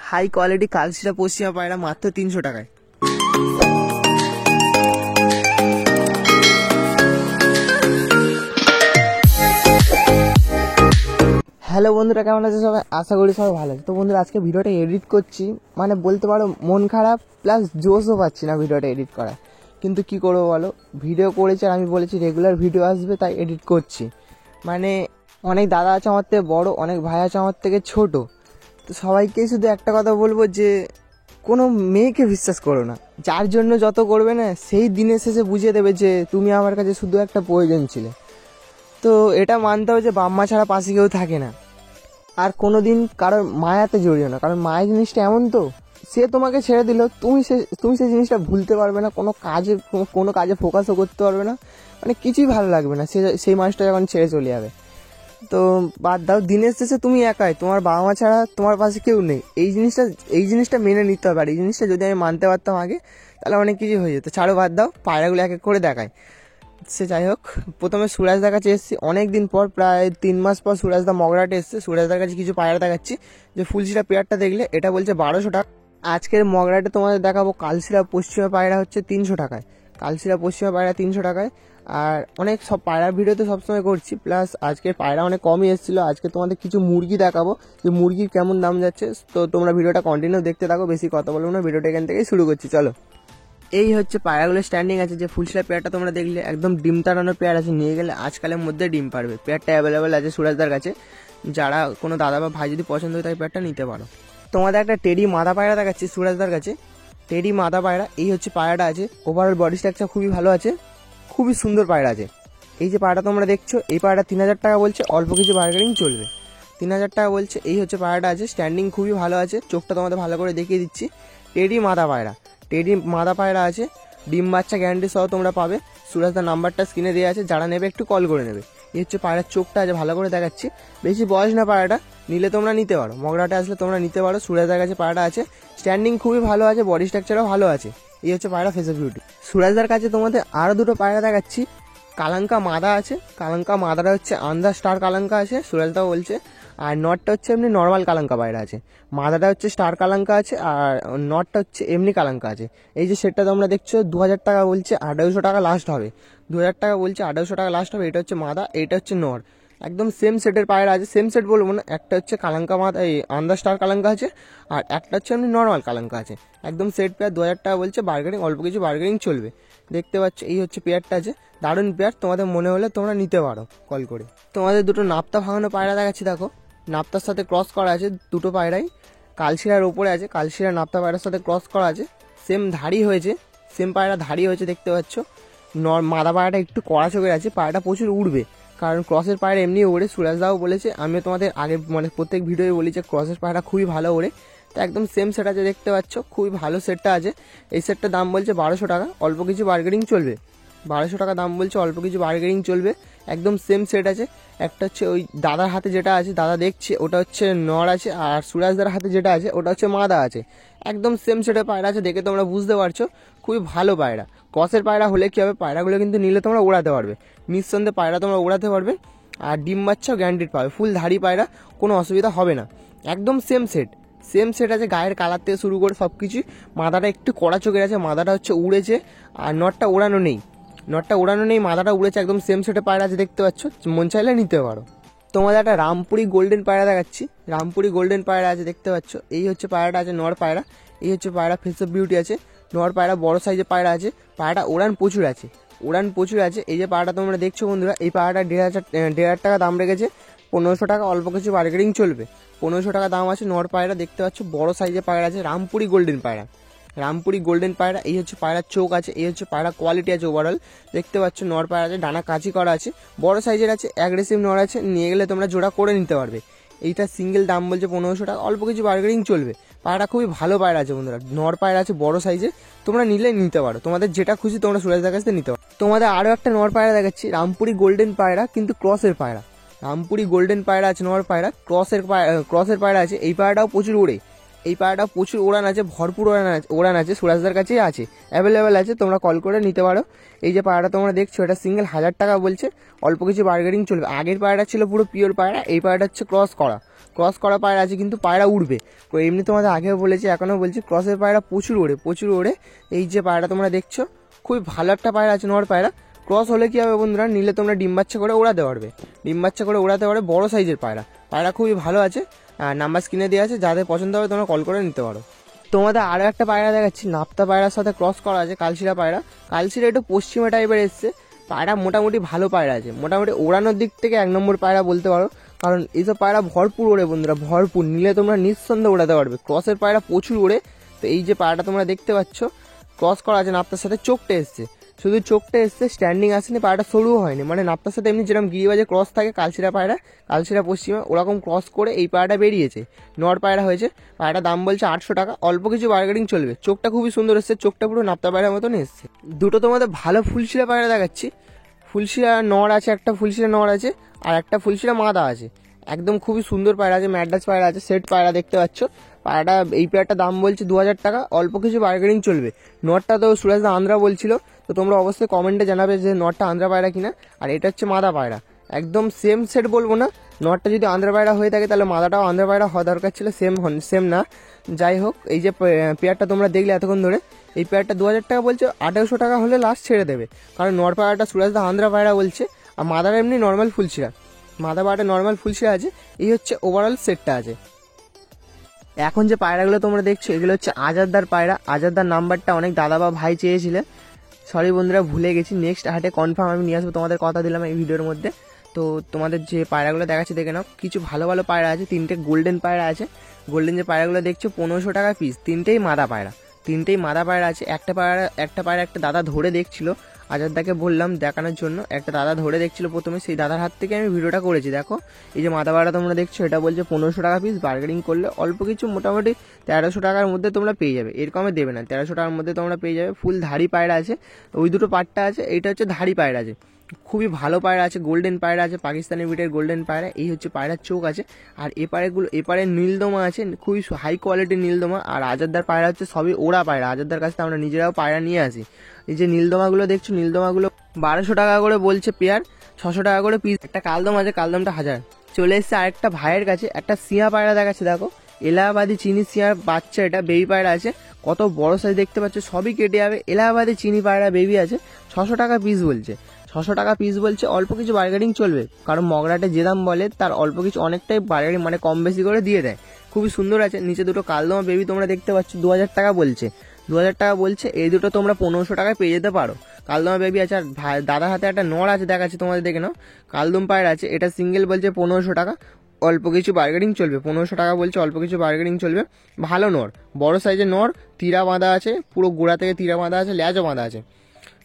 High quality কালশিরা পশ্চিমা পায়রা মাত্র 300 টাকায়। হ্যালো বন্ধুরা, কেমন আছে সবাই? আশা করি সবাই ভালো আছে। তো বন্ধুরা, আজকে ভিডিওটা এডিট করছি, মানে বলতে পারো মন খারাপ প্লাস জোশও পাচ্ছি না ভিডিওটা এডিট করা। কিন্তু কি করবো বলো, ভিডিও করেছি আর আমি বলেছি রেগুলার ভিডিও আসবে, তাই এডিট করছি। মানে অনেক দাদা আছে আমার থেকে বড়ো, অনেক ভাই আছে আমার থেকে ছোটো। তো সবাইকেই শুধু একটা কথা বলবো যে কোনো মেয়েকে বিশ্বাস করো না। যার জন্য যত করবে না, সেই দিনের শেষে বুঝিয়ে দেবে যে তুমি আমার কাছে শুধু একটা প্রয়োজন ছিলে। তো এটা মানতে হবে যে বাম্মা ছাড়া পাশে কেউ থাকে না। আর কোনো দিন কারোর মায়াতে জড়িও না, কারণ মায়ের জিনিসটা এমন, তো সে তোমাকে ছেড়ে দিল, তুমি সেই জিনিসটা ভুলতে পারবে না, কোনো কাজে ফোকাসও করতে পারবে না, মানে কিছুই ভালো লাগবে না সেই মানুষটা যখন ছেড়ে চলে যাবে। তো বাদ দাও, দিনের শেষে তুমি একাই, তোমার বাবা মা ছাড়া তোমার পাশে কেউ নেই। এই জিনিসটা মেনে নিতে হবে। আর এই জিনিসটা যদি আমি মানতে পারতাম আগে, তাহলে অনেক কিছু হয়ে যেত। ছাড়ো, বাদ দাও, পায়রাগুলো এক এক করে দেখায়। সে যাই হোক, প্রথমে সুরাজদার কাছে এসেছি অনেক দিন পর, প্রায় 3 মাস পর সুরাজদা মগরাটে এসছে। সুরাজদার কাছে কিছু পায়রা দেখাচ্ছি। যে ফুলশিরা পেয়ারটা দেখলে, এটা বলছে 1200 টাকা। আজকের মগরাটে তোমাদের দেখাবো কালশিরা পশ্চিমা পায়রা হচ্ছে 300 টাকায়। কালশিরা পশ্চিমা পায়রা 300 টাকায়। আর অনেক সব পায়রার ভিডিও তো সবসময় করছি, প্লাস আজকের পায়রা অনেক কমই এসেছিলো। আজকে তোমাদের কিছু মুরগি দেখাবো, যে মুরগির কেমন দাম যাচ্ছে। তো তোমরা ভিডিওটা কন্টিনিউ দেখতে থাকো, বেশি কথা বলবো না, ভিডিওটা এখান থেকেই শুরু করছি, চলো। এই হচ্ছে পায়রাগুলো স্ট্যান্ডিং আছে। যে ফুলশিরা পেয়ারটা তোমরা দেখলে, একদম ডিম তাড়ানোর পেয়ার আছে, নিয়ে গেলে আজকালের মধ্যে ডিম পারবে। পেয়ারটা অ্যাভেলেবেল আছে সুরাজদার কাছে। যারা কোনো দাদা বা ভাই যদি পছন্দ হয়, তাই পেয়ারটা নিতে পারো। তোমাদের একটা টেডি মাদা পায়রা দেখাচ্ছি সুরাজদার কাছে। টেডি মাদা পায়রা, এই হচ্ছে পায়রাটা আছে। ওভারঅল বডি স্ট্রাকচার খুবই ভালো আছে, খুবই সুন্দর পায়রা আছে। এই যে পায়রাটা তোমরা দেখছো, এই পায়রাটা 3000 টাকা বলছে, অল্প কিছু বার্গেনিং চলবে। 3000 টাকা বলছে। এই হচ্ছে পায়রাটা আছে, স্ট্যান্ডিং খুবই ভালো আছে। চোখটা তোমাদের ভালো করে দেখিয়ে দিচ্ছি। টেডি মাদা পায়রা, টেডি মাদা পায়রা আছে, ডিম বাচ্চা গ্যারান্টি সহ তোমরা পাবে। সুরাজদার নাম্বারটা স্ক্রিনে দেওয়া আছে, যারা নেবে একটু কল করে নেবে। এই হচ্ছে পায়রার চোখটা আছে, ভালো করে দেখাচ্ছি। বেশি বয়স না পায়রাটা, নিলে তোমরা নিতে পারো, মগরাটে আসলে তোমরা নিতে পারো। সুরাজদার কাছে পায়রাটা আছে, স্ট্যান্ডিং খুবই ভালো আছে, বডি স্ট্রাকচারও ভালো আছে। এই হচ্ছে পায়রা ফেস অফ বিউটি। সুরাজদার কাছে তোমাদের আরও দুটো পায়রা দেখাচ্ছি। কালাঙ্কা মাদা আছে, কালাঙ্কা মাদাটা হচ্ছে আন্দার স্টার কালাঙ্কা আছে, সুরাজদাও বলছে। আর নটটা হচ্ছে এমনি নর্মাল কালাঙ্কা পায়রা আছে। মাদাটা হচ্ছে স্টার কালাঙ্কা আছে, আর নটটা হচ্ছে এমনি কালাঙ্কা আছে। এই যে সেটটা তোমরা দেখছো 2000 টাকা বলছে, 2800 টাকা লাস্ট হবে। 2000 টাকা বলছে, 2800 টাকা লাস্ট হবে। এটা হচ্ছে মাদা, এইটা হচ্ছে নর। একদম সেম সেটের পায়রা আছে, সেম সেট বলবো না, একটা হচ্ছে কালাঙ্কা মাদা, এই আন্দার স্টার কালাঙ্কা আছে, আর একটা হচ্ছে এমনি নর্মাল কালাঙ্কা আছে। একদম সেট পেয়ার, 2000 টাকা বলছে, বার্গেনিং অল্প কিছু বার্গেনিং চলবে। দেখতে পাচ্ছ, এই হচ্ছে পেয়ারটা আছে, দারুণ পেয়ার। তোমাদের মনে হলে তোমরা নিতে পারো কল করে। তোমাদের দুটো নাপ্তা ভাঙানো পায়রা দেখাচ্ছি, দেখো নাপ্তার সাথে ক্রস করা আছে দুটো পায়রাই। কালশিরার ওপরে আছে, কালশিরা নাপ্তা পায়রার সাথে ক্রস করা আছে। সেম ধাড়ি হয়েছে, সেম পায়রা ধাড়ি হয়েছে, দেখতে পাচ্ছ। মাদা পায়রাটা একটু কড়া চোখের আছে, পায়রাটা প্রচুর উড়বে, কারণ ক্রসের পায়রা এমনি ওড়ে। সুরাজদাও বলেছে, আমিও তোমাদের আগে মানে প্রত্যেক ভিডিওয় বলি যে ক্রসের পায়রা খুবই ভালো ওড়ে। তো একদম সেম সেট আছে, দেখতে পাচ্ছ, খুবই ভালো সেটটা আছে। এই সেটটার দাম বলছে 1200 টাকা, অল্প কিছু বার্গেনিং চলবে। 1200 টাকা দাম বলছে, অল্প কিছু বার্গেনিং চলবে। একদম সেম সেট আছে। একটা হচ্ছে ওই দাদার হাতে যেটা আছে, দাদা দেখছে, ওটা হচ্ছে নর আছে, আর সুরাজদার হাতে যেটা আছে ওটা হচ্ছে মাদা আছে। একদম সেম সেটের পায়রা আছে, দেখে তোমরা বুঝতে পারছো খুবই ভালো পায়রা। ক্রসের পায়রা হলে কী হবে, পায়রাগুলো কিন্তু নিলে তোমরা ওড়াতে পারবে, নিঃসন্দেহে পায়রা তোমরা ওড়াতে পারবে। আর ডিম বাচ্চাও গ্যারান্টিড পাবে, ফুল ধাড়ি পায়রা, কোনো অসুবিধা হবে না। একদম সেম সেট, সেম সেট আছে, গায়ের কালার থেকে শুরু করে সব কিছুই। মাদাটা একটু কড়া চোখের আছে, মাদাটা হচ্ছে উড়েছে, আর নটটা ওড়ানো নেই, নটটা ওড়ানো নেই, মাদাটা উড়েছে। একদম সেম সেটে পায়রা আছে, দেখতে পাচ্ছ, মন চাইলে নিতে পারো। তোমাদের একটা রামপুরি গোল্ডেন পায়রা দেখাচ্ছি। রামপুরি গোল্ডেন পায়রা আছে, দেখতে পাচ্ছ। এই হচ্ছে পায়রাটা আছে, নর পায়রা। এই হচ্ছে পায়রা ফেস অফ বিউটি আছে, নর পায়রা, বড় সাইজের পায়রা আছে। পায়রাটা ওড়ান প্রচুর আছে, ওড়ান প্রচুর আছে। এই যে পায়রাটা তোমরা দেখছো বন্ধুরা, এই পায়রাটা 1500 টাকা দাম রেখেছে। 1500 টাকা অল্প কিছু বার্গেনিং চলবে। 1500 টাকা দাম আছে। নর পায়রা, দেখতে পাচ্ছ, বড় সাইজের পায়রা আছে, রামপুরি গোল্ডেন পায়রা, রামপুরি গোল্ডেন পায়রা। এই হচ্ছে পায়রার চোখ আছে, এই হচ্ছে পায়রা কোয়ালিটি আছে ওভারঅল, দেখতে পাচ্ছ। নর পায়রা আছে, ডানা কাঁচি করা আছে, বড় সাইজের আছে, অ্যাগ্রেসিভ নর আছে, নিয়ে গেলে তোমরা জোড়া করে নিতে পারবে। এইটা সিঙ্গেল দাম বলছে 1500 টাকা, অল্প কিছু বার্গেনিং চলবে। পায়রা খুবই ভালো পায়রা আছে বন্ধুরা, নর পায়রা আছে বড় সাইজের, তোমরা নিলে নিতে পারো, তোমাদের যেটা খুশি তোমরা সুরাজদার কাছ থেকে নিতে পারো। তোমাদের আরও একটা নর পায়রা দেখাচ্ছি, রামপুরি গোল্ডেন পায়রা, কিন্তু ক্রসের পায়রা। রামপুরি গোল্ডেন পায়রা আছে, নর পায়রা, ক্রসের পায়রা আছে। এই পায়রাটাও প্রচুর ওড়ে, এই পায়রাটাও প্রচুর ওড়ান আছে, ভরপুর ওড়ান আছে, সুরাজদার কাছেই আছে, অ্যাভেলেবেল আছে, তোমরা কল করে নিতে পারো। এই যে পায়রাটা তোমরা দেখছো, এটা সিঙ্গেল 1000 টাকা বলছে, অল্প কিছু বার্গেনিং চলবে। আগের পায়রাটা ছিল পুরো পিওর পায়রা, এই পায়রাটা হচ্ছে ক্রস করা, ক্রস করা পায়রা আছে, কিন্তু পায়রা উড়বে। তো এমনি তোমাদের আগেও বলেছি, এখনও বলছি, ক্রসের পায়রা প্রচুর ওড়ে। এই যে পায়রা তোমরা দেখছো, খুবই ভালো একটা পায়রা আছে, নর পায়রা। ক্রস হলে কী হবে বন্ধুরা, নিলে তোমরা ডিম বাচ্চা করে ওড়াতে পারবে, বড় সাইজের পায়রা খুবই ভালো আছে। আর নাম্বার স্ক্রিনে দেওয়া আছে, যাদের পছন্দ হবে তোমরা কল করে নিতে পারো। তোমাদের আরও একটা পায়রা দেখাচ্ছি, নাপ্তা পায়রার সাথে ক্রস করা আছে, কালশিরা পায়রা। কালশিরা একটু পশ্চিমা টাইপের এসছে, পায়রা মোটামুটি ভালো পায়রা আছে, মোটামুটি ওড়ানোর দিক থেকে 1 নম্বর পায়রা বলতে পারো, কারণ এইসব পায়রা ভরপুর ওড়ে বন্ধুরা, ভরপুর। নিলে তোমরা নিঃসন্দেহে ওড়াতে পারবে, ক্রসের পায়রা প্রচুর ওড়ে। তো এই যে পায়রাটা তোমরা দেখতে পাচ্ছ, ক্রস করা আছে, নাপ্তার সাথে চোখটা এসছে, শুধু চোখটা এসছে, স্ট্যান্ডিং আসেনি, পায়রাটা সরুও হয়নি। মানে নাপ্তার সাথে এমনি যেরকম গিরিবাজে ক্রস থাকে কালশিরা পায়রা, কালশিরা পশ্চিমা, ওরকম ক্রস করে এই পায়রাটা বেরিয়েছে, নর পায়রা হয়েছে। পায়রাটার দাম বলছে 800 টাকা, অল্প কিছু বার্গেনিং চলবে। চোখটা খুবই সুন্দর এসছে, চোখটা পুরো নাপ্তা পায়রার মতন এসছে। দুটো তোমাদের ভালো ফুলশিরা পায়রা দেখাচ্ছি, ফুলশিরা নর আছে, একটা ফুলশিরা নর আছে, আর একটা ফুলশিরা মাদা আছে। একদম খুবই সুন্দর পায়রা আছে, ম্যাড্রাস পায়রা আছে, সেট পায়রা দেখতে পাচ্ছ। পায়রাটা, এই পায়রাটার দাম বলছে 2000 টাকা, অল্প কিছু বার্গেনিং চলবে। নটটা তো সুরাজদা আন্ধ্রা বলছিল, তো তোমরা অবশ্যই কমেন্টে জানাবে যে নটটা আন্ধ্রা পায়রা কিনা। আর এটা হচ্ছে মাদা পায়রা, একদম সেম সেট বলবো না, নটটা যদি আন্ধ্রা পায়রা হয়ে থাকে তাহলে মাদাটাও আন্ধ্রা পায়রা হওয়া দরকার ছিল, সেম না। যাই হোক, এই যে পেয়ারটা তোমরা দেখলে এতক্ষণ ধরে, এই পেয়ারটা 2000 টাকা বলছে, 1800 টাকা হলে লাস্ট ছেড়ে দেবে, কারণ নর পায়রাটা সুরাজদা আন্ধ্রা পায়রা বলছে, আর মাদার এমনি নর্মাল ফুলশিরা, মাদা পায়রাটা নর্মাল ফুলশিরা আছে। এই হচ্ছে ওভারঅল সেটটা আছে। এখন যে পায়রাগুলো তোমরা দেখছো, এগুলো হচ্ছে আজাদদার পায়রা। আজাদদার নাম্বারটা অনেক দাদা বা ভাই চেয়েছিলেন, সরি বন্ধুরা ভুলে গেছি, নেক্সট হাটে কনফার্ম আমি নিয়ে আসবো, তোমাদের কথা দিলাম এই ভিডিওর মধ্যে। তো তোমাদের যে পায়রাগুলো দেখাচ্ছি দেখে নাও, কিছু ভালো ভালো পায়রা আছে, 3টে গোল্ডেন পায়রা আছে। গোল্ডেন যে পায়রাগুলো দেখছো 1500 টাকা পিস, 3টেই মাদা পায়রা আছে। একটা পায়রা একটা দাদা ধরে দেখছিল, আজাদদাকে বললাম দেখানোর জন্য, একটা দাদা ধরে দেখছিল প্রথমে, সেই দাদার হাত থেকে আমি ভিডিওটা করেছি। দেখো এই যে মাদা পায়রা তোমরা দেখছো, এটা বলছে 1500 টাকা পিস, বার্গেনিং করলে অল্প কিছু মোটামুটি 1300 টাকার মধ্যে তোমরা পেয়ে যাবে, এর কমে দেবে না, 1300 টাকার মধ্যে তোমরা পেয়ে যাবে। ফুল ধাড়ি পায়রা আছে, ওই দুটো পাট্টা আছে, এইটা হচ্ছে ধাড়ি পায়রা আছে, খুবই ভালো পায়রা আছে। গোল্ডেন পায়রা আছে, পাকিস্তানি বিটের গোল্ডেন পায়রা। এই হচ্ছে পায়রার চোখ আছে, আর এপারে নীলদমা আছে, খুবই হাই কোয়ালিটির নীলদমা। আর আজাদদার পায়রা হচ্ছে সবই ওড়া পায়রা, আজাদদার কাছে আমরা নিজেরাও পায়রা নিয়ে আসি। এই যে নীলদমাগুলো দেখছো, নীলদমাগুলো 1200 টাকা করে বলছে পেয়ার, 600 টাকা করে পিস। একটা কালদম আছে, কালদমটা 1000। চলে এসছে আরেকটা ভাইয়ের কাছে, একটা সিয়া পায়রা দেখাচ্ছে, দেখো এলাহাবাদি চিনি সিয়ার বাচ্চা, এটা বেবি পায়রা আছে, কত বড় সাইজ দেখতে পাচ্ছ, সবই কেটে যাবে। এলাহাবাদি চিনি পায়রা বেবি আছে, 600 টাকা পিস বলছে, 600 টাকা পিস বলছে, অল্প কিছু বার্গেনিং চলবে, কারণ মগরাটে যে দাম বলে তার অল্প কিছু অনেকটাই বার্গেনিং, মানে কম বেশি করে দিয়ে দেয়। খুবই সুন্দর আছে। নিচে দুটো কালদমা বেবি তোমরা দেখতে পাচ্ছ, 2000 টাকা বলছে, 2000 টাকা বলছে। এই দুটো তোমরা 1500 টাকায় পেয়ে যেতে পারো। কালদমা বেবি আছে, আর দাদার হাতে একটা নড় আছে দেখাচ্ছি তোমাদের, দেখে নাও, কালদম পায়রা আছে, এটা সিঙ্গেল বলছে 1500 টাকা, অল্প কিছু বার্গেনিং চলবে। 1500 টাকা বলছে, অল্প কিছু বার্গেনিং চলবে। ভালো নর, বড় সাইজের নর, তীরা বাঁধা আছে, পুরো গোড়া থেকে তীরা বাঁধা আছে, ল্যাজও বাঁধা আছে।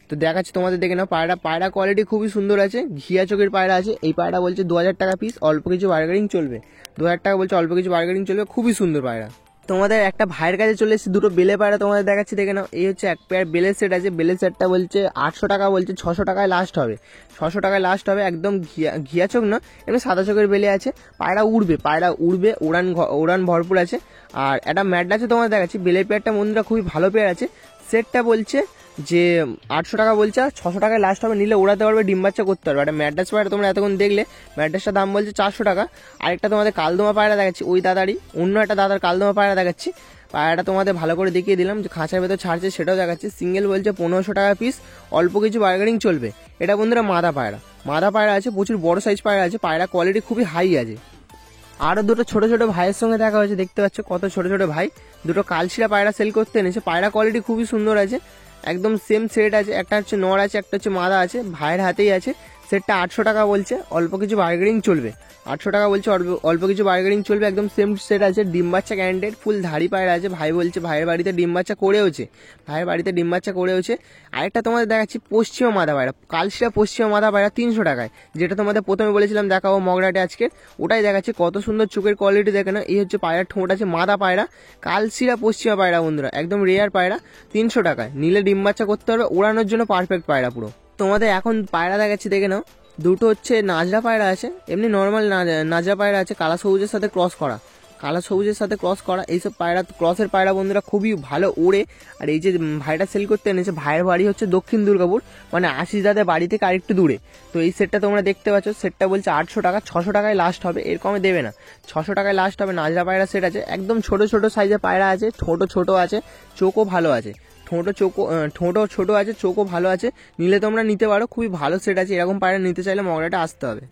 তো দেখাচ্ছি তোমাদের, দেখে নাও। পায়রা কোয়ালিটি খুবই সুন্দর আছে, ঘিয়া চোখের পায়রা আছে। এই পায়রা বলছে 2000 টাকা পিস, অল্প কিছু বার্গেনিং চলবে, 2000 টাকা বলছে, অল্প কিছু বার্গেনিং চলবে, খুবই সুন্দর পায়রা। তোমাদের একটা ভাইয়ের কাছে চলে এসেছে, দুটো বেলে পায়রা তোমাদের দেখাচ্ছি, দেখে নাও। এই হচ্ছে এক পেয়ার বেলের সেট আছে, বেলের সেটটা বলছে 800 টাকা বলছে, 600 টাকায় লাস্ট হবে, 600 টাকায় লাস্ট হবে। একদম ঘিয়া চোখ না, এমনি সাদা চোখের বেলে আছে। পায়রা উড়বে, উড়ান ভরপুর আছে। আর একটা ম্যাট আছে তোমাদের দেখাচ্ছি, বেলের পেয়ারটা বন্ধুরা খুবই ভালো পেয়ার আছে। সেটটা বলছে যে 800 টাকা বলছে, আর 600 টাকায় লাস্ট হবে, নিলে ওড়াতে পারবে, ডিম বাচ্চা করতে পারবে। একটা ম্যাড্রাস পায়রা তোমরা এতক্ষণ দেখলে, ম্যাড্রাসটার দাম বলছে 400 টাকা। আরেকটা তোমাদের কালদমা পায়রা দেখাচ্ছি, ওই দাদারই অন্য একটা দাদার কালদমা পায়রা দেখাচ্ছি। পায়রাটা তোমাদের ভালো করে দেখিয়ে দিলাম, যে খাঁচার ভেতর ছাড়ছে সেটাও দেখাচ্ছি। সিঙ্গেল বলছে 1500 টাকা পিস, অল্প কিছু বার্গেনিং চলবে। এটা বন্ধুরা মাদা পায়রা আছে, প্রচুর বড় সাইজ পায়রা আছে, পায়রা কোয়ালিটি খুবই হাই আছে। আরও দুটো ছোট ছোট ভাইয়ের সঙ্গে দেখা হয়েছে, দেখতে পাচ্ছ কত ছোট ছোট ভাই, দুটো কালশিরা পায়রা সেল করতে এনেছে। পায়রা কোয়ালিটি খুবই সুন্দর আছে, একদম সেম সেট আছে, একটা হচ্ছে নর আছে, একটা হচ্ছে মাদা আছে, ভাইয়ের হাতেই আছে। সেটটা 800 টাকা বলছে, অল্প কিছু বার্গেনিং চলবে, 800 টাকা বলছে, অল্প কিছু বার্গেনিং চলবে। একদম সেম সেট আছে, ডিম বাচ্চা ক্যান্ডিডেট, ফুল ধাড়ি পায়রা আছে। ভাই বলছে ভাইয়ের বাড়িতে ডিম বাচ্চা করেওছে। আরেকটা তোমাদের দেখাচ্ছি পশ্চিমা মাদা পায়রা, কালশিরা পশ্চিমা মাদা পায়রা 300 টাকায়, যেটা তোমাদের প্রথমে বলেছিলাম দেখাবো মগরাটে আজকের, ওটাই দেখাচ্ছি। কত সুন্দর চোখের কোয়ালিটি দেখে না। এই হচ্ছে পায়রার ঠোঁট আছে, মাদা পায়রা, কালশিরা পশ্চিমা পায়রা বন্ধুরা, একদম রেয়ার পায়রা, 300 টাকায়, নিলে ডিম বাচ্চা করতে পারবে, ওড়ানোর জন্য পারফেক্ট পায়রা পুরো। তোমাদের এখন পায়রা দেখাচ্ছি, দেখে নাও। দুটো হচ্ছে নাজরা পায়রা আছে, এমনি নর্মাল নাজরা পায়রা আছে, কালা সবুজের সাথে ক্রস করা, কালো সবুজের সাথে ক্রস করা এইসব পায়রা, ক্রসের পায়রা বন্ধুরা খুবই ভালো ওড়ে। আর এই যে ভাইটা সেল করতে এনেছে, ভাইয়ের বাড়ি হচ্ছে দক্ষিণ দুর্গাপুর, মানে আশিস দাদের বাড়ি থেকে আরেকটু দূরে। তো এই সেটটা তোমরা দেখতে পাচ্ছ, সেটটা বলছে 800 টাকা, 600 টাকায় লাস্ট হবে, এর কমে দেবে না। 600 টাকায় লাস্ট হবে। নাজরা পায়রা সেট আছে, একদম ছোট ছোট সাইজের পায়রা আছে, ঠোঁটও ছোট আছে, চোখও ভালো আছে, ঠোঁটও ছোট আছে, চোখও ভালো আছে। নিলে তোমরা নিতে পারো, খুবই ভালো সেট আছে। এরকম পায়রা নিতে চাইলে মগরাটা আসতে হবে।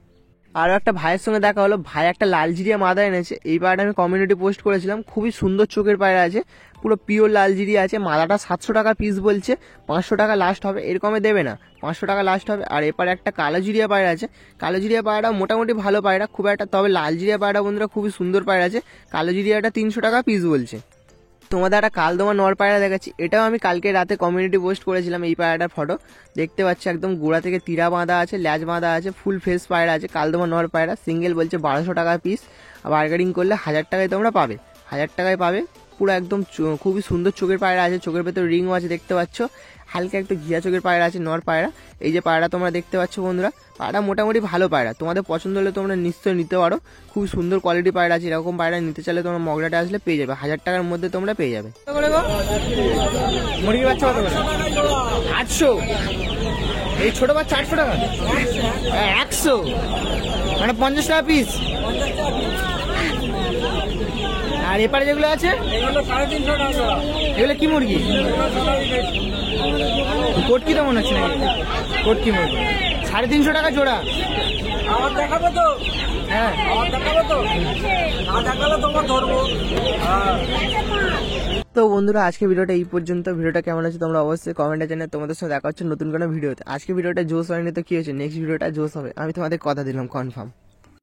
আরও একটা ভাইয়ের সঙ্গে দেখা হলো, ভাই একটা লালজিরিয়া মাদা এনেছে। এই পায়রাটা আমি কমিউনিটি পোস্ট করেছিলাম, খুবই সুন্দর চোখের পায়রা আছে, পুরো পিওর লালজিরিয়া আছে। মাদাটা 700 টাকা পিস বলছে, 500 টাকা লাস্ট হবে, এর কমে দেবে না, 500 টাকা লাস্ট হবে। আর এপারে একটা কালোজিরিয়া পায়রা আছে, কালোজিরিয়া পায়রা মোটামুটি ভালো পায়রা, খুব একটা, তবে লালজিরিয়া পায়রা বন্ধুরা খুবই সুন্দর পায়রা আছে। কালোজিরিয়াটা 300 টাকা পিস বলছে। তোমাদের একটা কালদমা নর পায়রা দেখাচ্ছি, এটাও আমি কালকে রাতে কমিউনিটি পোস্ট করেছিলাম। এই পায়রাটার ফটো দেখতে পাচ্ছি, একদম গোড়া থেকে তীরা বাঁধা আছে, ল্যাজ বাঁধা আছে, ফুল ফেস পায়রা আছে, কালদমা নর পায়রা। সিঙ্গেল বলছে 1200 টাকা পিস, আর বার্গেনিং করলে 1000 টাকায় তোমরা পাবে, 1000 টাকায় পাবে। পুরো একদম খুবই সুন্দর চোখের পায়রা আছে, চোখের ভেতর রিংও আছে দেখতে পাচ্ছ, হালকা একটু ঘিয়া চোখের পায়রা আছে, নর পায়রা। এই যে পায়রা তোমরা দেখতে পাচ্ছ বন্ধুরা, পায়রা মোটামুটি ভালো পায়রা, তোমাদের পছন্দ হলে তোমরা নিশ্চয়ই নিতে পারো। খুব সুন্দর কোয়ালিটি পায়রা আছে, এরকম পায়রা নিতে চাইলে তোমরা মগরাটে আসলে পেয়ে যাবে, 1000 টাকার মধ্যে তোমরা পেয়ে যাবে। মুরগির বাচ্চা কত করে? 800। এই ছোট বাচ্চা 800 টাকা, 100 মানে 50 টাকা পিস। আর এপারে যেগুলো আছে এগুলো কি মুরগি? কোটকি তো মনে হচ্ছে নাকি? কোটকি মুরগি 350 টাকা জোড়া। আমার দেখাবো তো, হ্যাঁ আমার দেখাবো তো, না দেখালে তোমার ধরবো। তো বন্ধুরা আজকে ভিডিওটা এই পর্যন্ত। ভিডিওটা কেমন আছে তোমরা অবশ্যই কমেন্টে জানিয়ে। তোমাদের সাথে দেখা হচ্ছে নতুন কোনো ভিডিওতে। আজকে ভিডিওটা জোস হয়নি তো কি হয়েছে, নেক্সট ভিডিওটা জোস হবে, আমি তোমাদের কথা দিলাম কনফার্ম।